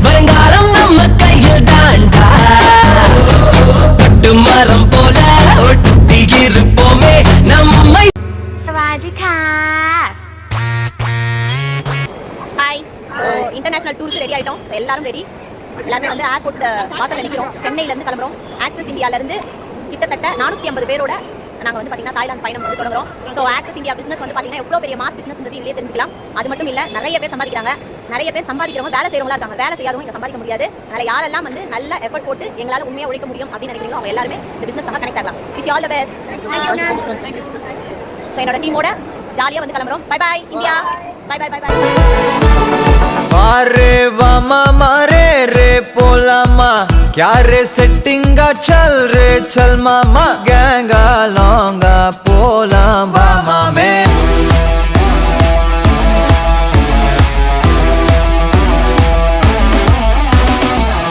வருங்காலம் நம்ம கையில் தாண்டா பட்டு மரம் போல ஒட்டி இருப்போமே நம்மை. சவாதிகா ஹாய். இன்டர்நேஷனல் டூருக்கு ரெடி ஆயிட்டோம். எல்லாரும் ரெடி. எல்லாருமே வந்து ஏர்போர்ட் வாசல்ல நிக்கிறோம். சென்னையில இருந்து கிளம்புறோம். ஆக்சஸ் இந்தியால இருந்து கிட்டத்தட்ட 450 பேரோட நாங்கள் வந்து பார்த்தீங்கன்னா தாய்லாந்து பயணம் வந்து தொடங்குறோம். ஸோ ஆக்சஸ் இந்தியா பிசினஸ் வந்து பார்த்தீங்கன்னா எவ்வளோ பெரிய மாஸ் பிசினஸ் இதுலேயே தெரிஞ்சுக்கலாம். அது மட்டும் இல்லை, நிறைய பேர் சம்பாதிக்கிறாங்க. நிறைய பேர் சம்பாதிக்கிறவங்க வேலை செய்கிறவங்களா இருக்காங்க. வேலை செய்யாதவங்க இங்கே சம்பாதிக்க முடியாது. அதனால் யாரெல்லாம் வந்து நல்ல எஃபர்ட் போட்டு எங்களால் உண்மையாக உழைக்க முடியும் அப்படின்னு நினைக்கிறீங்களோ அவங்க எல்லாருமே இந்த பிசினஸ்க்காக கனெக்ட் ஆகலாம். Wish all the best. So என்னோட டீமோட ஜாலியாக வந்து கிளம்புறோம். Bye bye India. Bye bye bye bye. अरे वामा मारे रे पोलामा क्या रे सेटिंगा चल रे चल मामा गैंगा लौंगा पोला मामा में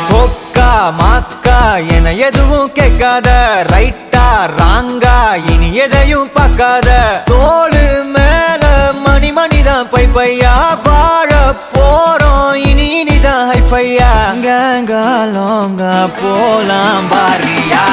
कोक्का माक्का என எதுவும் கேட்காத ரைட்டா ராங்கா இனி எதையும் பார்க்காத தோளு மேல மணி மணிதான் பை பையா வாழ போறோம் இனி இனிதான் ஹைஃபையா கேங்கா லோங்கா போலாம் பாரியா.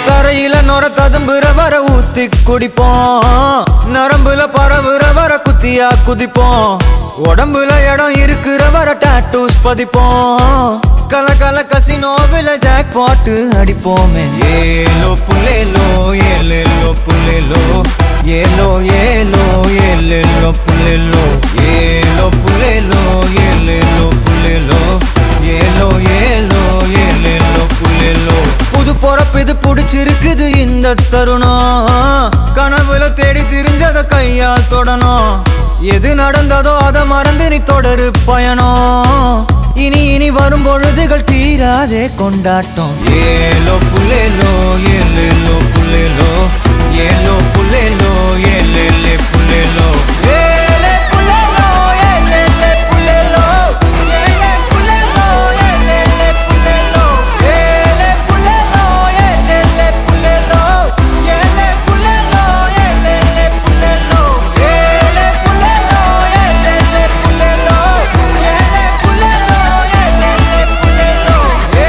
தரையில நொர ததும்புற வர ஊத்தி குடிப்போம். நரம்புல பரவுற வர குத்தியா குதிப்போம். உடம்புல இடம் இருக்கிற வர டாட்டூஸ் பதிப்போம். கல கல கசினோவில ஜாக் பாட்டு அடிப்போமே. ஏலோ புல்லேலோ ஏலேலோ புல்லேலோ ஏலோ ஏலோ ஏலேலோ புல்லேலோ ஏலோ புல்லேலோ ஏலேலோ புல்லேலோ ஏலோ ஏலோ ஏலேலோ புல்லேலோ. புது பொறப்பு இது புடிச்சிருக்குது இந்த தருணம். கனவுல தேடி திரிஞ்சத கையால் தொடணும். எது நடந்ததோ அதை மறந்து நீ தொடரு பயணம். இனி இனி வரும் பொழுதுகள் தீராதே கொண்டாட்டம். ஏலோ புல்லேலோ ஏலேலோ புல்லேலோ ஏலோ புல்லேலோ ஏலேலே புல்லேலோ ஏலே புல்லேலோ ஏலேலே புல்லேலோ ஏலே புல்லேலோ ஏலேலே புல்லேலோ ஏலே புல்லேலோ ஏலேலே புல்லேலோ ஏலே புல்லேலோ ஏலேலே புல்லேலோ ஏலே புல்லேலோ ஏலேலே புல்லேலோ ஏலே புல்லேலோ ஏலேலே புல்லேலோ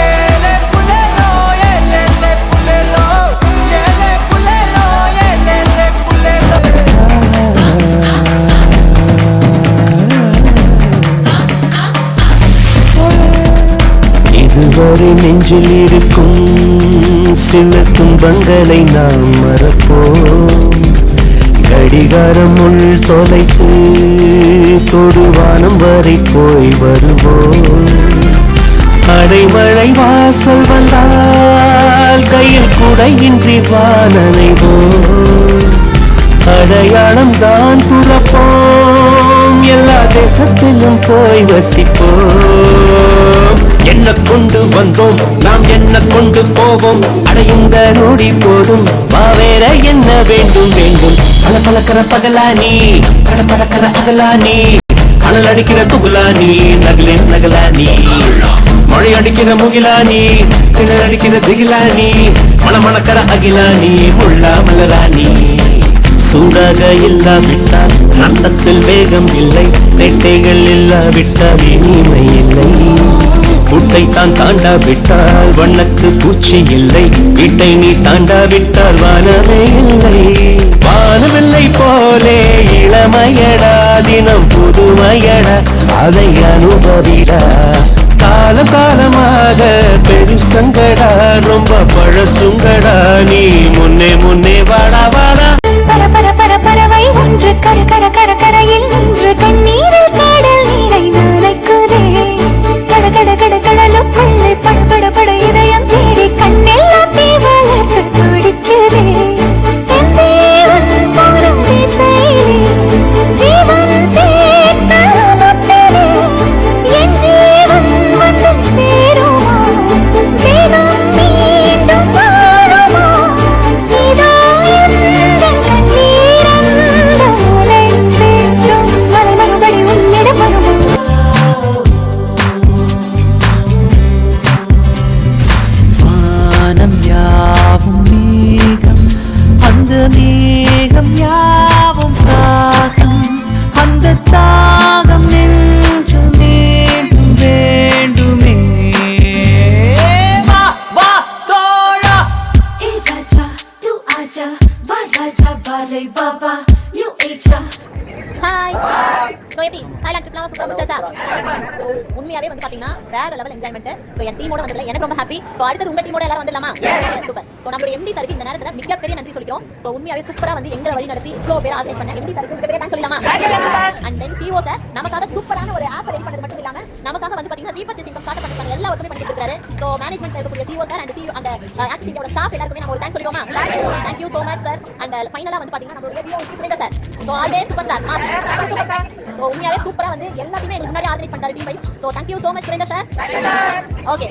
ஏலே புல்லேலோ ஏலேலே புல்லேலோ ஏலே புல்லேலோ ஏலேலே புல்லேலோ. இதுவரை நெஞ்சில் இருக்கும் சில துன்பங்களை நாம் மறப்போம். கடிகாரம் உள் தொலைத்து தொடுவானம் வரை போய் வருவோம். அடைமழை வாசல் வந்தால் கையில் குடையின்றி வானனைவோம். அடையாளம் தான் துறப்போம். எல்லா தேசத்திலும் போய் வசிப்போம். என்ன கொண்டு வந்தோம் நாம் என்ன கொண்டு போவோம். அடையுங்க நொடி போதும் வேற என்ன வேண்டும் வேண்டும். பல பழக்கிற பகலானி பட பழக்கிற அகலானி அனல் அடிக்கிற துகுலானி நகலின் நகலானி மழை அடிக்கிற முகிலானி கிணறு அடிக்கிற திகிலானி மணமணக்கிற அகிலானி முள்ளா மலராணி. சூடாக இல்லாவிட்டால் ரத்தத்தில் வேகம் இல்லை. சேட்டைகள் இல்லாவிட்டால் இனிமை இல்லை. கூட்டை தான் தாண்டாவிட்டால் வண்ணத்து பூச்சி இல்லை. வீட்டை நீ தாண்டாவிட்டால் வானமே இல்லை. வானமில்லை போலே இளமையடா தினம் புதுமையடா அதை அனுபவிடா. காலம் காலமாக பெருசங்கடா ரொம்ப பழசுங்கடா நீ முன்னே முன்னே வாடா வாடா. பறவை ஒன்று கர கர கர கரையில் நின்று கண்ணீரில் கடல் நீரை நனைக்குதே. கட கட கட கடலும் பள்ளி பட பட இதயம் தேடி கண்ணெல்லாம் தீ வளர்த்து துடிக்குதே. என் தேவன் போன திசையிலே ஜீவன் சேர்த்தால் என் ஜீவன் வந்து சேருமா. வேற லெவல் என்ஜாய்மெண்ட். ஸோ என் டீமோட வந்ததுல எனக்கு ரொம்ப ஹாப்பி. ஸோ அடுத்தது உங்க டீமோட எல்லாரும் வந்துடலாமா? சூப்பர். ஸோ நம்மளுடைய எம்டி சாருக்கு இந்த நேரத்தில் மிகப்பெரிய நன்றி சொல்லிக்கிறோம். ஸோ உண்மையாவே சூப்பரா வந்து எங்களை வழி நடத்தி இவ்வளோ பேர் ஆர்கனைஸ் பண்ண எம்டி சாருக்கு மிகப்பெரிய தேங்க்ஸ் சொல்லலாமா? அண்ட் தென் சிஓ சார் நமக்காக சூப்பரான ஒரு ஆப் ரெடி பண்ணது மட்டும் இல்லாம நமக்காக வந்து பாத்தீங்கன்னா ரீபர்ச்சேஸ் இன்கம் ஸ்டார்ட் பண்ணிருக்காங்க. எல்லா ஒர்க்குமே பண்ணி கொடுத்துருக்காரு. ஸோ மேனேஜ்மெண்ட் இருக்கக்கூடிய சிஓ சார் அண்ட் சிஓ அந்த ஆக்சிஸ் இந்தியாவோட ஸ்டாஃப் எல்லாருக்குமே நம்ம ஒரு தேங்க்ஸ் சொல்லிக்கோமா? Thank you so much sir. And ஃபைனலா வந்து பாத்தீங்கன்னா நம்மளுடைய VO Surender sir. So always super star. So உண்மையாவே சூப்பரா வந்து எல்லாத்தையுமே எங்களுக்கு முன்னாடி ஆர்கனைஸ் பண்ணாரு team wise. So thank you so much Surender sir. Okay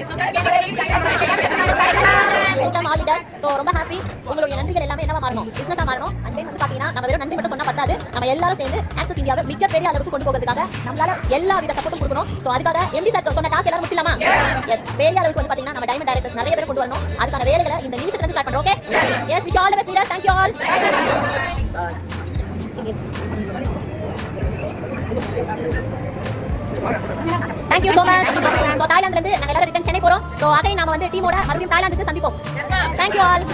welcome all leader. So ரொம்ப ஹாப்பி. உங்களுடைய நன்றிகள் எல்லாமே என்னவா மாறணும்? பிசினஸா மாறணும். அண்ட் தென் வந்து பாத்தீங்கன்னா நம்ம வெறும் நன்றி மட்டும் சொன்னா பத்தாது. நம்ம எல்லாரும் சேர்ந்து ஆக்சஸ் இந்தியாவை மிகப்பெரிய அளவுக்கு கொண்டு போகிறதுக்காக நம்மளால எல்லா வித சப்போர்ட்டும் கொடுக்கணும். ஸோ அதுக்காக எம்டி சார் சொன்ன டாஸ்க் எல்லாரும் முடிச்சலாமா? எஸ், பெரிய அளவுக்கு வந்து பாத்தீங்கன்னா நம்ம டைமண்ட் டைரக்டர்ஸ் நிறைய பேர் கொண்டு வரணும். அதுக்கான வேலைகளை இந்த நிமிஷத்துல இருந்து ஸ்டார்ட் பண்றோம். Okay, yes, wish all the best leader. Thank you all. Thank you so much. So தாய்லாந்துல இருந்து நாங்க எல்லாரும் ரிட்டர்ன் சென்னை போறோம். ஸோ அகைன் நாம வந்து டீமோட மறுபடியும் தாய்லாந்துக்கு சந்திப்போம். Thank you all.